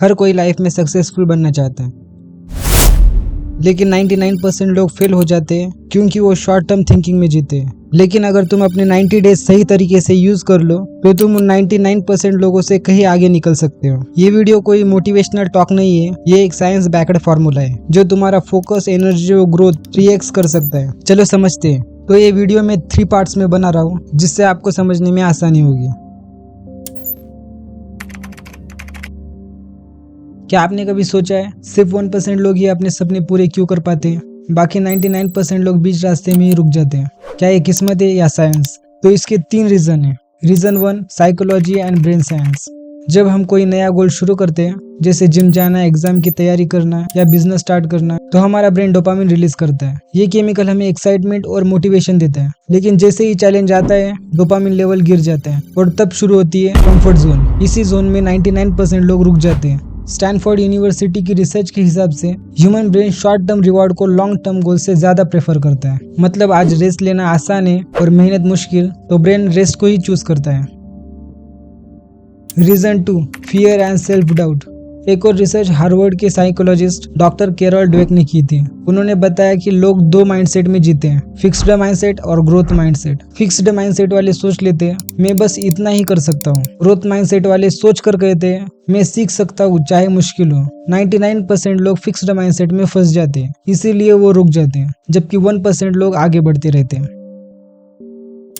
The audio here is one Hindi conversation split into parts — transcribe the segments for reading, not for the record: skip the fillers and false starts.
हर कोई लाइफ में सक्सेसफुल बनना चाहता है, लेकिन 99% लोग फेल हो जाते हैं क्योंकि वो शॉर्ट टर्म थिंकिंग में जीते हैं। लेकिन अगर तुम अपने 90 डेज सही तरीके से यूज कर लो तो तुम उन 99% लोगों से कहीं आगे निकल सकते हो। ये वीडियो कोई मोटिवेशनल टॉक नहीं है, ये एक साइंस बैक्ड फार्मूला है जो तुम्हारा फोकस, एनर्जी और ग्रोथ 3x कर सकता है। चलो समझते हैं। तो ये वीडियो मैं 3 पार्ट्स में बना रहा हूँ जिससे आपको समझने में आसानी होगी। क्या आपने कभी सोचा है सिर्फ 1% लोग ही अपने सपने पूरे क्यों कर पाते हैं, बाकी 99% लोग बीच रास्ते में ही रुक जाते हैं? क्या ये किस्मत है या साइंस? तो इसके 3 रीजन है। Reason 1, psychology and brain science. जब हम कोई नया गोल शुरू करते हैं, जैसे जिम जाना, एग्जाम की तैयारी करना या बिजनेस स्टार्ट करना, तो हमारा ब्रेन डोपामिन रिलीज करता है। ये केमिकल हमें एक्साइटमेंट और मोटिवेशन देता है। लेकिन जैसे ही चैलेंज आता है, डोपामिन लेवल गिर जाता है और तब शुरू होती है कंफर्ट जोन। इसी जोन में 99% लोग रुक जाते हैं। स्टैनफोर्ड यूनिवर्सिटी की रिसर्च के हिसाब से human brain short term reward को लॉन्ग टर्म गोल से ज्यादा प्रेफर करता है। मतलब आज रेस्ट लेना आसान है और मेहनत मुश्किल, तो ब्रेन रेस्ट को ही चूज करता है। Reason 2, fear and self doubt. एक और रिसर्च हार्वर्ड के साइकोलॉजिस्ट डॉक्टर कैरोल ड्वेक ने की थी। उन्होंने बताया कि लोग 2 माइंडसेट में जीते हैं, फिक्स्ड माइंडसेट और ग्रोथ माइंडसेट। फिक्स्ड माइंडसेट वाले सोच लेते हैं मैं बस इतना ही कर सकता हूँ। ग्रोथ माइंडसेट वाले सोच कर कहते हैं मैं सीख सकता हूँ चाहे मुश्किल हो। 99% लोग फिक्स्ड माइंडसेट में फंस जाते हैं, इसीलिए वो रुक जाते हैं, जबकि 1% लोग आगे बढ़ते रहते हैं।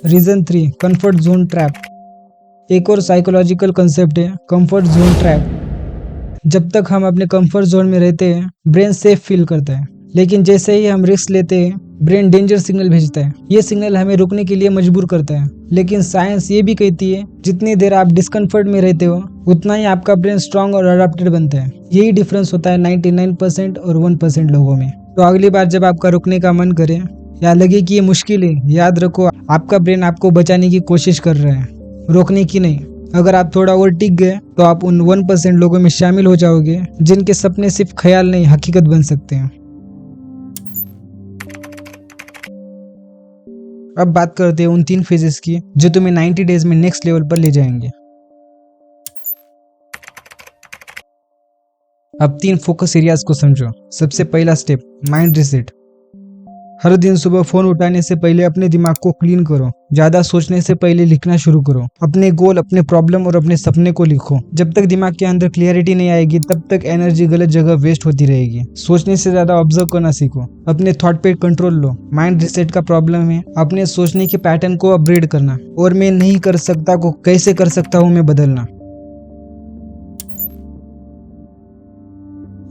Reason 3, comfort zone trap. एक और साइकोलॉजिकल कंसेप्ट है कंफर्ट जोन ट्रैप। जब तक हम अपने कंफर्ट जोन में रहते हैं, ब्रेन सेफ फील करता है, लेकिन जैसे ही हम रिस्क लेते हैं, ब्रेन डेंजर सिग्नल भेजता है। ये सिग्नल हमें रुकने के लिए मजबूर करता है। लेकिन साइंस ये भी कहती है जितनी देर आप डिस्कम्फर्ट में रहते हो, उतना ही आपका ब्रेन स्ट्रांग और अडेप्टेड बनता है। यही डिफरेंस होता है 99% और 1% लोगों में। तो अगली बार जब आपका रुकने का मन करे या लगे कि ये मुश्किल है, याद रखो आपका ब्रेन आपको बचाने की कोशिश कर रहा है, रोकने की नहीं। अगर आप थोड़ा और टिक गए तो आप उन 1% लोगों में शामिल हो जाओगे जिनके सपने सिर्फ ख्याल नहीं, हकीकत बन सकते हैं। अब बात करते हैं उन 3 फेजेस की जो तुम्हें 90 डेज में नेक्स्ट लेवल पर ले जाएंगे। अब 3 फोकस एरियाज को समझो। सबसे पहला स्टेप, माइंड रिसेट। हर दिन सुबह फोन उठाने से पहले अपने दिमाग को क्लीन करो। ज्यादा सोचने से पहले लिखना शुरू करो। अपने गोल, अपने प्रॉब्लम और अपने सपने को लिखो। जब तक दिमाग के अंदर क्लियरिटी नहीं आएगी, तब तक एनर्जी गलत जगह वेस्ट होती रहेगी। सोचने से ज्यादा ऑब्जर्व करना सीखो। अपने थॉट पे कंट्रोल लो। माइंड रिसेट का प्रॉब्लम है अपने सोचने के पैटर्न को अपग्रेड करना और मैं नहीं कर सकता को कैसे कर सकता हूँ में बदलना।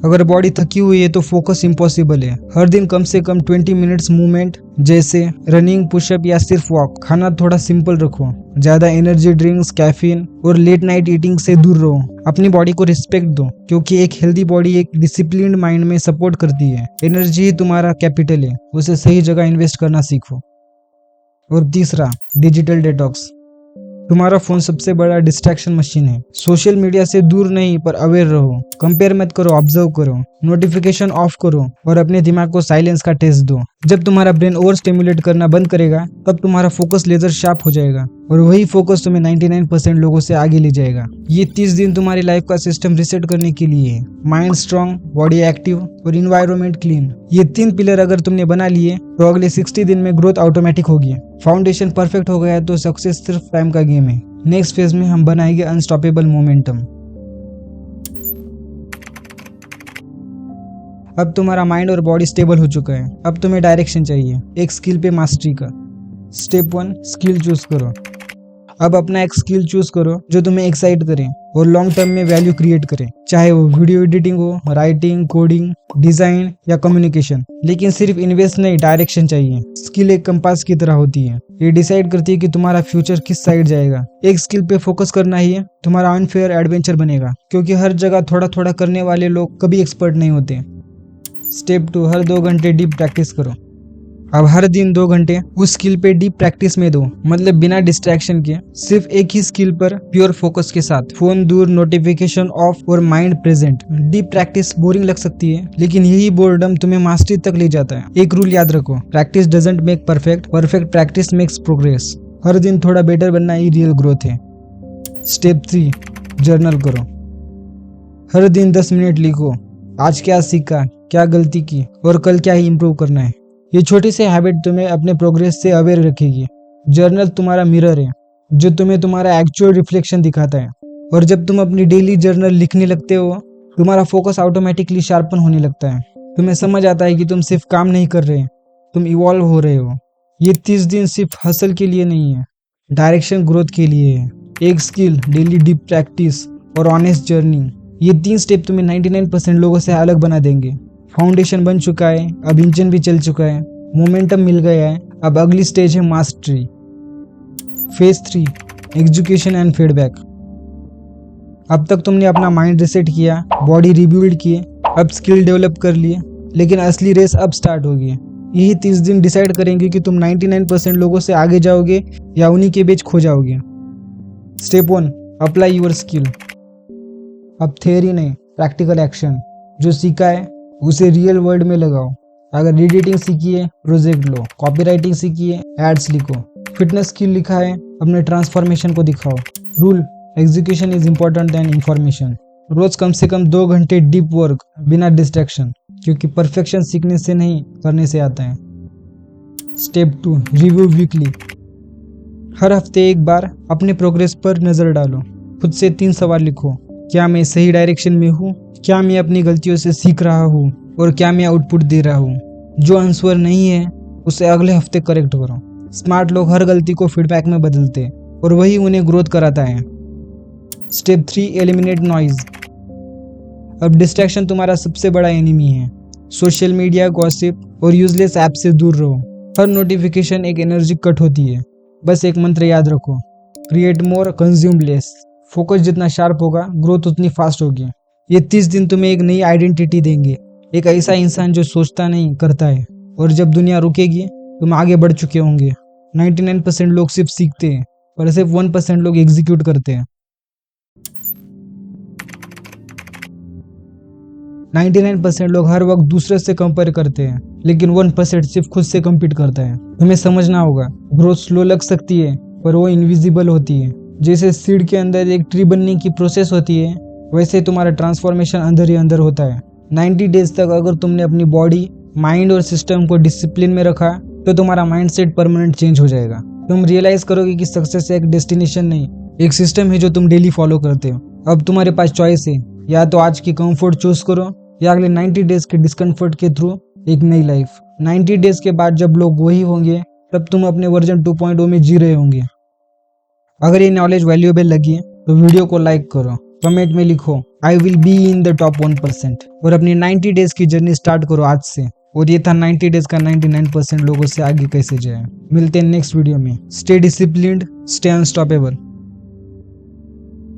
अगर बॉडी थकी हुई है तो फोकस इम्पॉसिबल है। हर दिन कम से कम 20 मिनट्स मूवमेंट, जैसे रनिंग, पुशअप या सिर्फ वॉक। खाना थोड़ा सिंपल रखो। ज्यादा एनर्जी ड्रिंक्स, कैफीन और लेट नाइट ईटिंग से दूर रहो। अपनी बॉडी को रिस्पेक्ट दो, क्योंकि एक हेल्दी बॉडी एक डिसिप्लिन्ड माइंड में सपोर्ट करती है। एनर्जी ही तुम्हारा कैपिटल है, उसे सही जगह इन्वेस्ट करना सीखो। और तीसरा, डिजिटल डिटॉक्स। तुम्हारा फोन सबसे बड़ा डिस्ट्रैक्शन मशीन है। सोशल मीडिया से दूर नहीं पर अवेयर रहो। कंपेयर मत करो, ऑब्जर्व करो। नोटिफिकेशन ऑफ करो और अपने दिमाग को साइलेंस का टेस्ट दो। जब तुम्हारा ब्रेन ओवर स्टिमुलेट करना बंद करेगा, तब तुम्हारा फोकस लेजर शार्प हो जाएगा और वही फोकस तुम्हें 99% लोगों से आगे ले जाएगा। ये 30 दिन तुम्हारी लाइफ का सिस्टम रिसेट करने के लिए है। माइंड स्ट्रांग, बॉडी एक्टिव और इन्वायरमेंट क्लीन। ये 3 पिलर अगर तुमने बना लिए तो अगले 60 दिन में ग्रोथ ऑटोमेटिक होगी। फाउंडेशन परफेक्ट हो गया तो सक्सेस सिर्फ टाइम का गेम है। नेक्स्ट फेज में हम बनाएंगे अनस्टॉपेबल मोमेंटम। अब तुम्हारा माइंड और बॉडी स्टेबल हो चुका है। अब तुम्हें डायरेक्शन चाहिए, एक स्किल पे मास्टरी का। स्टेप 1, स्किल चूज करो। अब अपना एक स्किल चूज करो जो तुम्हें एक्साइट करे और लॉन्ग टर्म में वैल्यू क्रिएट करे, चाहे वो वीडियो एडिटिंग हो, राइटिंग, कोडिंग, डिजाइन या कम्युनिकेशन। लेकिन सिर्फ इन्वेस्ट नहीं, डायरेक्शन चाहिए। स्किल एक कंपास की तरह होती है, ये डिसाइड करती है कि तुम्हारा फ्यूचर किस साइड जाएगा। एक स्किल पे फोकस करना ही तुम्हारा अनफेयर एडवेंचर बनेगा, क्योंकि हर जगह थोड़ा थोड़ा करने वाले लोग कभी एक्सपर्ट नहीं होते। स्टेप 2, हर 2 घंटे डीप प्रैक्टिस करो। अब हर दिन 2 घंटे उस स्किल पे डीप प्रैक्टिस में दो, मतलब बिना डिस्ट्रैक्शन के, सिर्फ एक ही स्किल पर प्योर फोकस के साथ। फोन दूर, नोटिफिकेशन ऑफ और mind present. Deep practice boring लग सकती है, लेकिन यही बोर्डम तुम्हें मास्टरी तक ले जाता है। एक रूल याद रखो, practice doesn't make perfect, perfect practice makes progress. हर दिन थोड़ा बेटर बनना ही रियल ग्रोथ है। स्टेप 3, जर्नल करो। हर दिन 10 मिनट लिखो, आज क्या सीखा, क्या गलती की और कल क्या ही इम्प्रूव करना है। ये छोटी सी हैबिट तुम्हें अपने प्रोग्रेस से अवेयर रखेगी। जर्नल तुम्हारा मिरर है जो तुम्हें तुम्हारा एक्चुअल रिफ्लेक्शन दिखाता है। और जब तुम अपनी डेली जर्नल लिखने लगते हो, तुम्हारा फोकस ऑटोमेटिकली शार्पन होने लगता है। तुम्हें समझ आता है कि तुम सिर्फ काम नहीं कर रहे, तुम इवॉल्व हो रहे हो। ये 30 दिन सिर्फ हसल के लिए नहीं है, डायरेक्शन ग्रोथ के लिए है। एक स्किल, डेली डीप प्रैक्टिस और ऑनेस्ट जर्नी, ये 3 स्टेप तुम्हें 99% लोगों से अलग बना देंगे। फाउंडेशन बन चुका है, अब इंजन भी चल चुका है, मोमेंटम मिल गया है, अब अगली स्टेज है mastery. Phase 3, education and feedback. अब तक तुमने अपना माइंड रिसेट किया, बॉडी रिबिल्ड किए, अब स्किल डेवलप कर लिए, लेकिन असली रेस अब स्टार्ट होगी। यही 30 दिन डिसाइड करेंगे कि तुम 99% लोगों से आगे जाओगे या उन्हीं के बीच खो जाओगे। Step 1, apply your skill. अब थ्योरी नहीं, प्रैक्टिकल एक्शन। जो सीखा है उसे रियल वर्ल्ड में लगाओ। अगर एडिटिंग सीखी है, प्रोजेक्ट लो। कॉपीराइटिंग सीखी है, एड्स लिखो। फिटनेस स्किल लिखा है, अपने ट्रांसफॉर्मेशन को दिखाओ। Rule, execution is important then information. रोज कम से कम 2 घंटे डीप वर्क बिना डिस्ट्रैक्शन, क्योंकि परफेक्शन सीखने से नहीं, करने से आता है। Step 2, review weekly. हर हफ्ते एक बार अपने प्रोग्रेस पर नजर डालो। खुद से 3 सवाल लिखो। क्या मैं सही डायरेक्शन में हूँ? क्या मैं अपनी गलतियों से सीख रहा हूँ? और क्या मैं आउटपुट दे रहा हूँ? जो आंसर नहीं है उसे अगले हफ्ते करेक्ट करो। स्मार्ट लोग हर गलती को फीडबैक में बदलते हैं और वही उन्हें ग्रोथ कराता है। Step 3, eliminate noise. अब डिस्ट्रैक्शन तुम्हारा सबसे बड़ा एनिमी है। सोशल मीडिया, गॉसिप और यूजलेस ऐप से दूर रहो। हर नोटिफिकेशन एक एनर्जी कट होती है। बस एक मंत्र याद रखो, create more, consume less. Focus जितना शार्प होगा, ग्रोथ उतनी फास्ट होगी। ये 30 दिन तुम्हें एक नई आइडेंटिटी देंगे, एक ऐसा इंसान जो सोचता नहीं, करता है। और जब दुनिया रुकेगी, तुम आगे बढ़ चुके होंगे। 99% लोग सिर्फ सीखते हैं और सिर्फ 1% लोग एग्जीक्यूट करते हैं। 99% लोग हर वक्त दूसरे से कंपेयर करते हैं, लेकिन 1% सिर्फ खुद से कम्पीट करता है। तुम्हें समझना होगा, ग्रोथ स्लो लग सकती है पर वो इनविजिबल होती है। जैसे सीड के अंदर एक ट्री बनने की प्रोसेस होती है, वैसे तुम्हारा ट्रांसफॉर्मेशन अंदर ही अंदर होता है। 90 डेज तक अगर तुमने अपनी बॉडी, माइंड और सिस्टम को डिसिप्लिन में रखा, तो तुम्हारा माइंडसेट परमानेंट चेंज हो जाएगा। तुम रियलाइज करोगे कि सक्सेस एक डेस्टिनेशन नहीं, एक सिस्टम है जो तुम डेली फॉलो करते हो। अब तुम्हारे पास चॉइस है, या तो आज की कंफर्ट चूज करो या अगले 90 डेज के डिस्कम्फर्ट के थ्रू एक नई लाइफ। 90 डेज के बाद जब लोग वही होंगे, तब तुम अपने वर्जन 2.0 में जी रहे होंगे। अगर ये नॉलेज वैल्यूएबल लगी तो वीडियो को लाइक करो, कमेंट में लिखो I will be in the top 1% और अपनी 90 डेज की जर्नी स्टार्ट करो आज से। और ये था 90 डेज का 99% लोगों से आगे कैसे जाए। मिलते हैं नेक्स्ट वीडियो में। Stay disciplined, stay unstoppable.